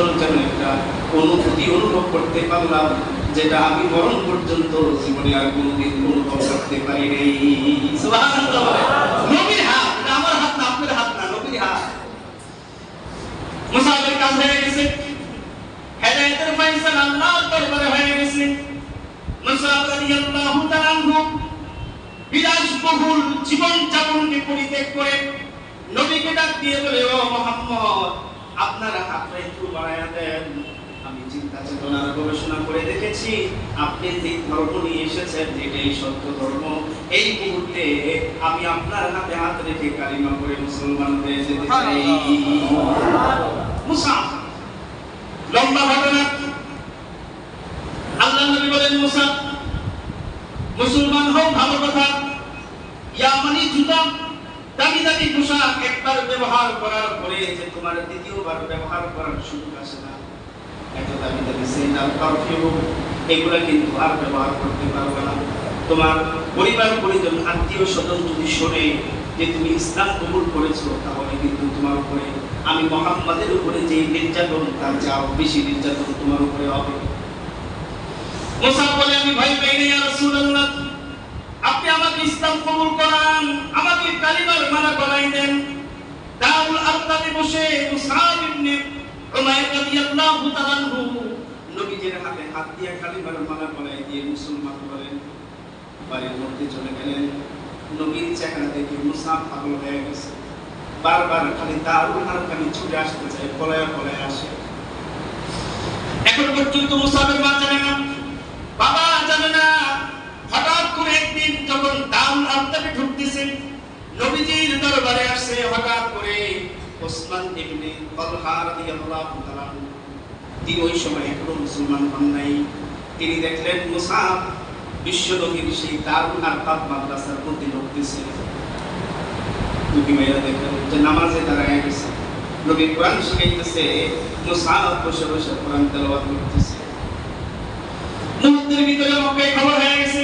সুন্দর যেন একটা অনুভূতি অনুভব করতে পারলাম, যেটা আমি মরণ পর্যন্ত জীবনে আর কোনোদিন অনুভব করতে পারি নাই। সুবহানাল্লাহ। নবীর হাত, এটা আমার হাত না, আপনার হাত না, নবীর হাত। মুসাফির কাজ হয়ে গেছে, হেদায়েতের ফয়সালা আল্লাহর দরবারে হয়ে গেছে। মুসাফির রাদিয়াল্লাহু তাআলা আনহু বিলাসবহুল জীবন যাপনকে পরিত্যাগ করে নবীকে ডাক দিয়ে বলে, ও মুহাম্মদ, আপনার হাতটা একটু বাড়ায়া দেন। আমি চিন্তা চেতনার গবেষণা করে দেখেছি, আপনি যে ধর্ম নিয়ে এসেছেন যেটাই সত্য ধর্ম, এই মুহূর্তে আমি আপনার হাতে হাত রেখে কালিমা পড়ে মুসলমান হয়ে যেতে চাই। মুসা, লম্বা ঘটনা। আল্লাহ নবী বলেন, মুসা মুসলমান হও, ভালো কথা। ইয়ামানি জুতা, দামি দামি পোশাক একবার ব্যবহার করার পরে যে তোমার দ্বিতীয়বার ব্যবহার করার সুযোগ আসে না। এত দামি দামি সেন্ট আর পারফিউম, এগুলা কিন্তু আর ব্যবহার করতে পারবে না। তোমার পরিবার পরিজন আত্মীয় স্বজন যদি শোনে যে তুমি ইসলাম কবুল করেছো, তাহলে কিন্তু তোমার উপরে আমি মুহাম্মাদের উপরে যে নির্যাতন, তার চেয়ে বেশি নির্যাতন তোমার উপরে হবে। মুসা বলে, আমি ভয় পাই না ইয়া রাসূলুল্লাহ, আপনি আমাকে ইসলাম কবুল করান, আমাকে কালিমার মালা পরাই দেন। দারুল আরকামে বসে মুসআব ইবনে উমাইর রাদিয়াল্লাহু তাআলা আনহু নবীজির হাতে হাত দিয়ে কালিমার মালা পরাই দিয়ে মুসলমান হলেন। বাড়ির মধ্যে চলে গেলেন। নবীর চেহারা দেখে মুসআব পাগল হয়ে গেছে, বারবার খালি দারুল আরকামে ছুটে আসতে চায়, পলায়া পলায়া আসে। এখন পর্যন্ত মুসআবের মা জানে না, বাবা জানে না। হঠাৎ করে একদিন যখন দারুল আরকামে ঢুকতেছেন, নবীজির দরবারে আসছে হঠাৎ করে ওসমান ইবনে তালহা রাদিয়াল্লাহু তাআলা। তিনি ওই সময় এখনো মুসলমান হন নাই। তিনি দেখলেন মুসআব বিশ্ব নবীর সেই দারুল আরকাম মাদ্রাসার মধ্যে ঢুকতেছে। দুটি মেয়েরা দেখলেন যে নামাজে দাঁড়ায় গেছে, নবী কোরআন শিখাইতেছে, মুসআব বসে বসে কোরআন তেলাওয়াত করতেছে। মুহূর্তের ভিতরে মক্কায় খবর হয়ে গেছে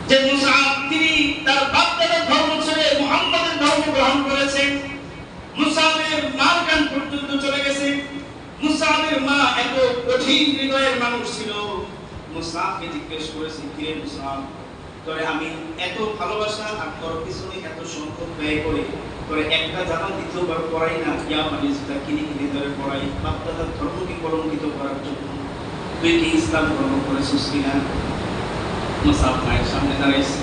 যে মুসআব তিনি তার বাপ দাদার ধর্ম ছেড়ে মুহাম্মাদের ধর্ম গ্রহণ করেছেন। মুসআবের মার কান পর্যন্ত চলে গেছে। মুসআবের মা এত কঠিন হৃদয়ের মানুষ ছিল। মুসআবকে জিজ্ঞেস করেছে, কিরে মুসআব, তোরে আমি এত ভালোবাসা আর তোর পিছনে এত সম্পদ ব্যয় করে তোরে একটা জামা দ্বিতীয়বার পড়াই না, ইয়া মানে সেটা কিনে কিনে তোরে পড়াই বাপ দাদার ধর্মকে কলঙ্কিত করার জন্য, তুই কি ইসলাম গ্রহণ করেছিস কিনা? মুসআব মায়ের সামনে দাঁড়াইছে,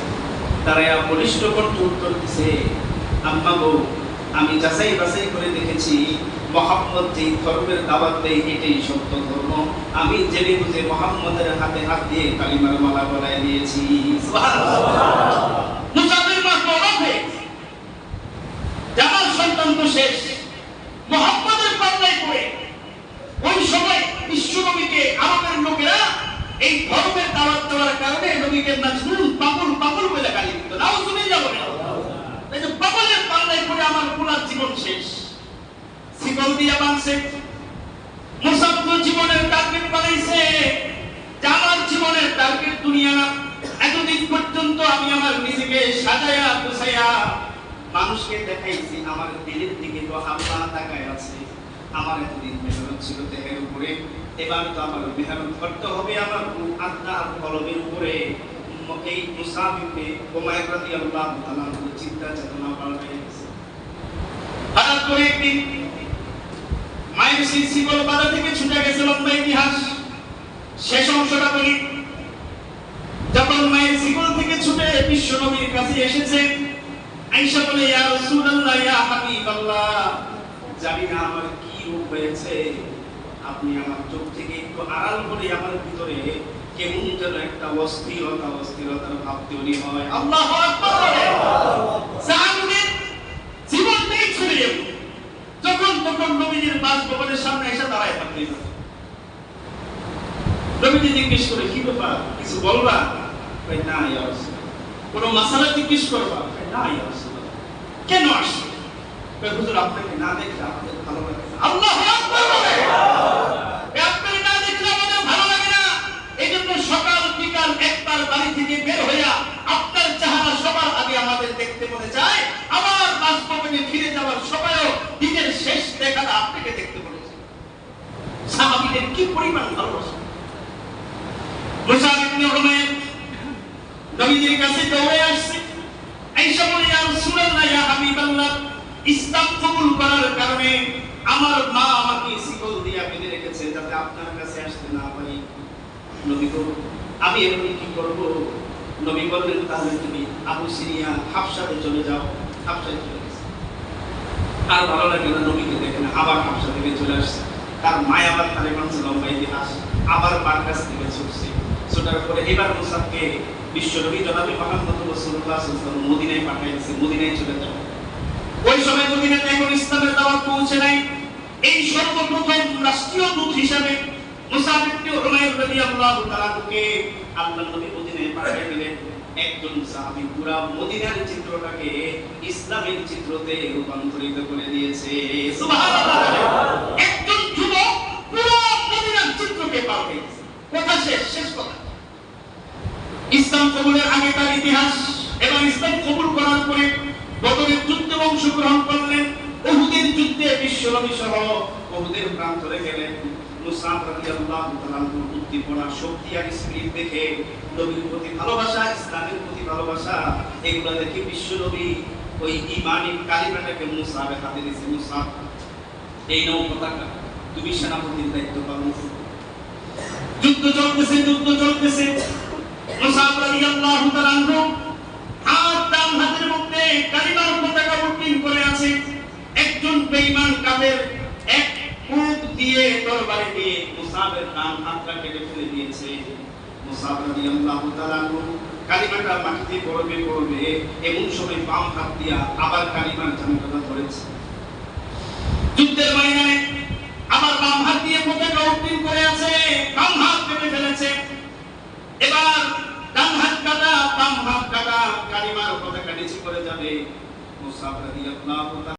দাঁড়াইয়া বলিষ্ঠ কণ্ঠে উত্তর দিছে, আম্মা গো, আমি যাচাই বাছাই করে দেখেছি মুহাম্মদ যেই ধর্মের দাওয়াত দেয় এটাই সত্য ধর্ম। আমি জেনে বুঝে মুহাম্মদের হাতে হাত দিয়ে কালিমার মালা পরায় দিয়েছি। সুবহানাল্লাহ। মুসাফির মা অবাক হয়ে গেছে, জামাল সন্তান তো শেষ, মুহাম্মদের পাল্লায় পড়ে ওই সময় বিশ্বনবীকে আরবের লোকেরা এই ধর্মের দাওয়াত দেওয়ার কারণে নবীকে মাজনুন পাগল পাগল বলে গালি দিত। নাউজুবিল্লাহ বলে, এই যে পাগলের পাল্লায় পড়ে আমার পুরা জীবন শেষ। শিকল দিয়া বাঁধছে। মুসাফ জীবনের টার্গেট বানাইছে, যে আমার জীবনের টার্গেট দুনিয়া না। এতদিন পর্যন্ত আমি আমার নিজেকে সাজায়া গুছাইয়া মানুষকে দেখাইছি, আমার দিলের দিকে তো আল্লাহ তাকায় আছে। আমার এতদিন মেহনত ছিল দেহের উপরে, এবার তো আমার মেহনত করতে হবে আমার আত্মা আর কলমের উপরে। এই মুসাফ ইবনে উমাইর রাদিয়াল্লাহু তাআলা চিন্তা চেতনা পাল্টে গেছে। হঠাৎ করে একদিন মায়ের শিকল বাধা থেকে ছুটে গেছে। লম্বা ইতিহাস, শেষ অংশটা বলি। যখন মায়ের শিকল থেকে ছুটে বিশ্ব নবীর কাছে এসেছে, আয়েশা বলে, ইয়া রাসূলুল্লাহ, ইয়া হাবিবাল্লাহ, জানি না আমার কি রূপ হয়েছে, আপনি আমার চোখ থেকে একটু আড়াল করে আমার ভিতরে কেমন যেন একটা অস্থিরতার ভাব তৈরি হয়। আল্লাহু আকবার। সাহাবীদের জীবন থেকে ছুটে গেল। যখন তখন নবীজির বাসভবনের সামনে এসে দাঁড়ায় থাকলেন। নবীজি জিজ্ঞেস করে, কি ব্যাপার, কিছু বলবা? না ইয়া রাসূলুল্লাহ। কোনো মাসালা জিজ্ঞেস করবা? না ইয়া রাসূলুল্লাহ। কেন আসছো? হুজুর, আপনাকে না দেখলে আমাদের ভালো লাগে না। আল্লাহু আকবার বলে, আপনাকে না দেখলে আমাদের ভালো লাগে না। এইজন্য সকাল বিকাল একবার বাড়ি থেকে বের হইয়া আপনার চেহারা সবার আগে আমাদের দেখতে মনে চায়। আমার বাসভবনে ফিরে যাওয়ার সময়ও দিনের শেষ দেখাটা আপনাকে দেখতে মনে চায়। সাহাবীদের কি পরিমাণ ভালোবাসা। মুসাব ইবনে উমাইর নবীজির কাছে দৌড়ে আসছে, আয়েশা বলে, ইয়া রাসূলুল্লাহ, ইয়া হাবিবাল্লাহ, ইসলাম কবুল করার কারণে আমার মা আমাকে শিকল দিয়ে বেঁধে রেখেছে যাতে আপনার কাছে আসতে না পারি। নবী গো, আমি এখন কি করব? নবী বললেন, তাহলে তুমি আবু সিরিয়া হাফসাতে চলে যাও। হাফসায় চলে গেছে। আর ভালো লাগে না নবীকে দেখে না, আবার হাফসা থেকে চলে আসছে। তার মায় আবার তার মানুষ লম্বা ইতিহাস, আবার মার কাছ থেকে ছুটছে। ছোটার পরে এবার মুসাবকে বিশ্বনবী জনাবে মুহাম্মদ রাসূলুল্লাহ সাল্লাল্লাহু আলাইহি ওয়াসাল্লাম মদিনায় পাঠিয়েছে, মদিনায় চলে যাও। ওই সময় মদিনাতে এখন ইসলামের দাওয়াত পৌঁছে নাই। এই সর্বপ্রথম রাষ্ট্রীয় দূত হিসেবে মুসাব ইবনে উমাইর রাদিয়াল্লাহু তাআলাকে আল্লাহর নবী মদিনায় পাঠিয়ে দিলেন। একজন সাহাবী পুরা মদিনার চিত্রটাকে ইসলামের চিত্রতে রূপান্তরিত করে দিয়েছে। সুবহানাল্লাহ। একজন যুবক পুরা মদিনার চিত্রকে পাল্টে দিয়েছে। কথা শেষ কথা। ইসলাম কবুলের আগে তার ইতিহাস এবং ইসলাম কবুল করার পরে বদরের যুদ্ধে অংশগ্রহণ করলেন। উহুদের যুদ্ধে বিশ্বনবী সহ উহুদের প্রান্তরে গেলেন। মুসাব রাদিয়াল্লাহু তাআলার উদ্দীপনা, শক্তি আর স্পিরিট দেখে, নবীর প্রতি ভালোবাসা, ইসলামের প্রতি ভালোবাসা, এগুলো দেখে বিশ্বনবী ওই ঈমানি কালিমাটাকে মুসাবের হাতে দিয়েছে। মুসাব, এই নাও পতাকা, তুমি সেনাপতির দায়িত্ব পালন করো। যুদ্ধ চলতেছে। মুসাব রাদিয়াল্লাহু তাআলা ডান হাতের মধ্যে কালিমার পতাকা উত্তীর্ণ করে আছে। একজন বেঈমান কাফের এক কূপ দিয়ে তরবারি দিয়ে মুসাবের ডান হাতটা কেটে ফেলে দিয়েছে। মুসাব রাদিয়াল্লাহু তাআলা কালিমাটা মাটিতে পড়বে এমন সময় বাম হাত দিয়া আবার কালিমার ঝান্ডাটা ধরেছে। যুদ্ধের ময়দানে আবার বাম হাত দিয়ে পতাকা উত্তীর্ণ করে আছে, বাম হাত কেটে ফেলেছে। এবার ডান হাত কাটা, বাম হাত কাটা, কালিমার পতাকা নিচে করে যাবে। মুসাব রাদিয়াল্লাহু তাআলা